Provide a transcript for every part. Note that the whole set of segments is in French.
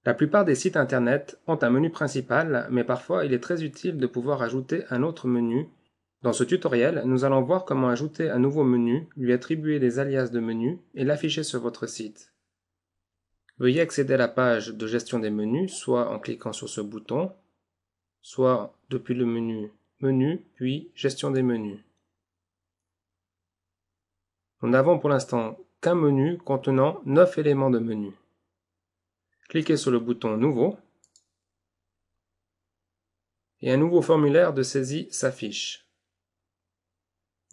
La plupart des sites internet ont un menu principal, mais parfois il est très utile de pouvoir ajouter un autre menu. Dans ce tutoriel, nous allons voir comment ajouter un nouveau menu, lui attribuer des alias de menu et l'afficher sur votre site. Veuillez accéder à la page de gestion des menus, soit en cliquant sur ce bouton, soit depuis le menu Menu, puis Gestion des menus. Nous n'avons pour l'instant qu'un menu contenant 9 éléments de menu. Cliquez sur le bouton Nouveau et un nouveau formulaire de saisie s'affiche.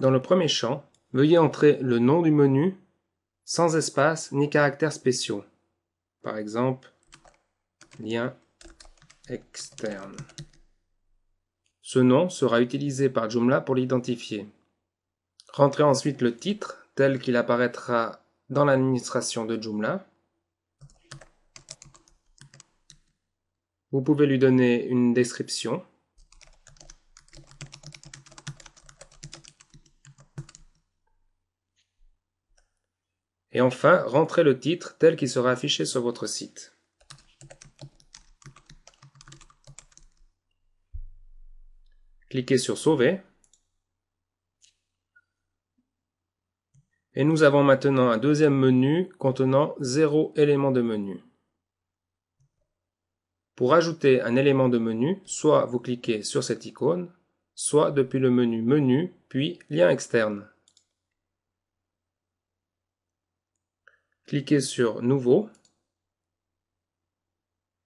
Dans le premier champ, veuillez entrer le nom du menu sans espace ni caractères spéciaux. Par exemple, lien externe. Ce nom sera utilisé par Joomla pour l'identifier. Rentrez ensuite le titre tel qu'il apparaîtra dans l'administration de Joomla. Vous pouvez lui donner une description. Et enfin, rentrez le titre tel qu'il sera affiché sur votre site. Cliquez sur Sauver. Et nous avons maintenant un deuxième menu contenant 0 élément de menu. Pour ajouter un élément de menu, soit vous cliquez sur cette icône, soit depuis le menu Menu, puis Lien externe. Cliquez sur Nouveau,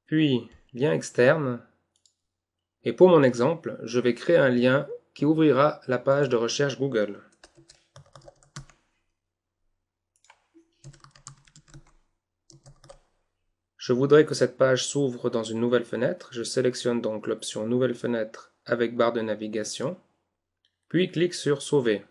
puis Lien externe, et pour mon exemple, je vais créer un lien qui ouvrira la page de recherche Google. Je voudrais que cette page s'ouvre dans une nouvelle fenêtre. Je sélectionne donc l'option Nouvelle fenêtre avec barre de navigation, puis clique sur Sauver.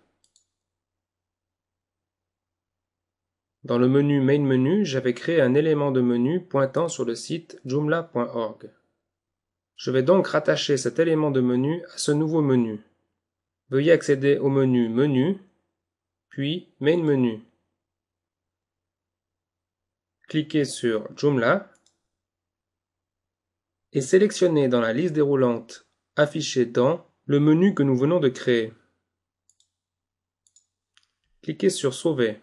Dans le menu Main Menu, j'avais créé un élément de menu pointant sur le site joomla.org. Je vais donc rattacher cet élément de menu à ce nouveau menu. Veuillez accéder au menu Menu, puis Main Menu. Cliquez sur Joomla et sélectionnez dans la liste déroulante affichée dans le menu que nous venons de créer. Cliquez sur Sauver.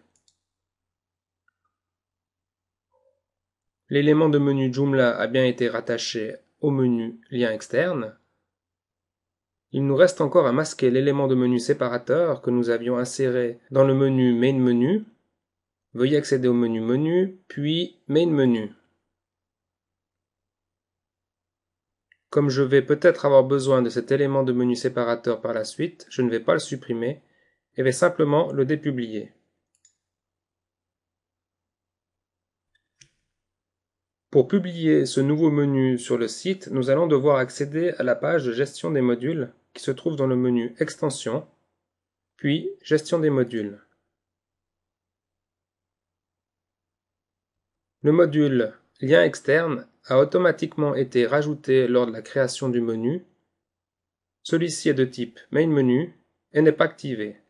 L'élément de menu Joomla a bien été rattaché au menu Lien externe. Il nous reste encore à masquer l'élément de menu séparateur que nous avions inséré dans le menu Main Menu. Veuillez accéder au menu Menu, puis Main Menu. Comme je vais peut-être avoir besoin de cet élément de menu séparateur par la suite, je ne vais pas le supprimer et vais simplement le dépublier. Pour publier ce nouveau menu sur le site, nous allons devoir accéder à la page de gestion des modules qui se trouve dans le menu Extensions, puis Gestion des modules. Le module Lien externe a automatiquement été rajouté lors de la création du menu. Celui-ci est de type Main Menu et n'est pas activé.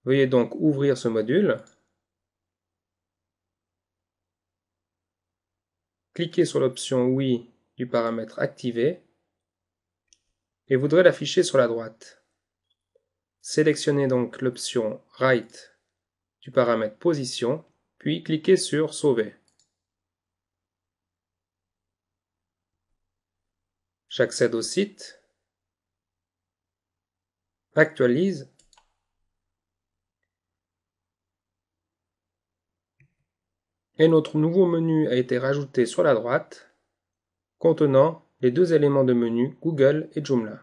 Veuillez donc ouvrir ce module. Cliquez sur l'option Oui du paramètre Activer et vous devrez l'afficher sur la droite. Sélectionnez donc l'option Right du paramètre Position, puis cliquez sur Sauver. J'accède au site, actualise, et notre nouveau menu a été rajouté sur la droite, contenant les deux éléments de menu Google et Joomla.